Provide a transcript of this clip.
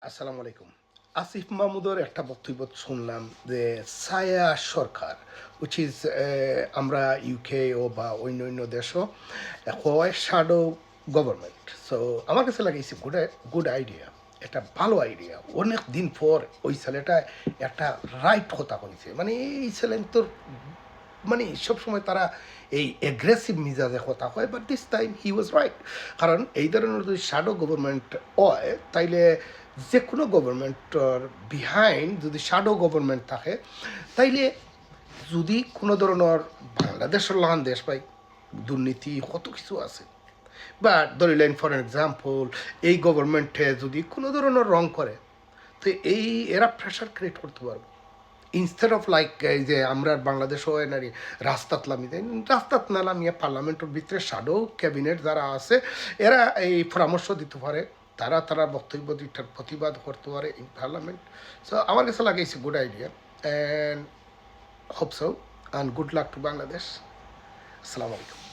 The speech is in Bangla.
আসসালামু আলাইকুম। আসিফ মাহমুদের একটা বক্তব্য শুনলাম যে ছায়া সরকার which is আমরা ইউকে ও বা অন্য দেশও হয় শ্যাডো গভর্নমেন্ট। সো আমার কাছে লাগে ইটস গুড গুড আইডিয়া, একটা ভালো আইডিয়া। অনেক দিন পর ওই ছেলেটা একটা রাইট কথা কইছে, মানে এই ছেলে তোর মানে সবসময় তারা এই অ্যাগ্রেসিভ মিজাজে কথা হয়, but this time he was right. কারণ এই ধরনের যদি শ্যাডো গভর্নমেন্ট হয় তাইলে যে কোনো গভর্নমেন্টর বিহাইন্ড যদি শ্যাডো গভর্নমেন্ট থাকে তাইলে যদি কোনো ধরনের বাংলাদেশের লহান দেশ পাই দুর্নীতি কত কিছু আছে, বা ধরিলেন ফর এক্সাম্পল এই গভর্নমেন্টে যদি কোনো ধরনের রং করে তো এরা প্রেশার ক্রিয়েট করতে পারবো। ইনস্টেড অফ লাইক এই যে আমরা বাংলাদেশ হয় নারী রাস্তাত নামি দেয়, রাস্তাত না নামিয়ে পার্লামেন্টের ভিতরে শ্যাডো ক্যাবিনেট যারা আছে এরা এই পরামর্শ দিতে পারে, তারা বক্তব্য দিটার প্রতিবাদ করতে পারে ইন পার্লামেন্ট। সো আমার কাছে লাগে it's good idea and hope so and good luck to Bangladesh. আসসালামু আলাইকুম।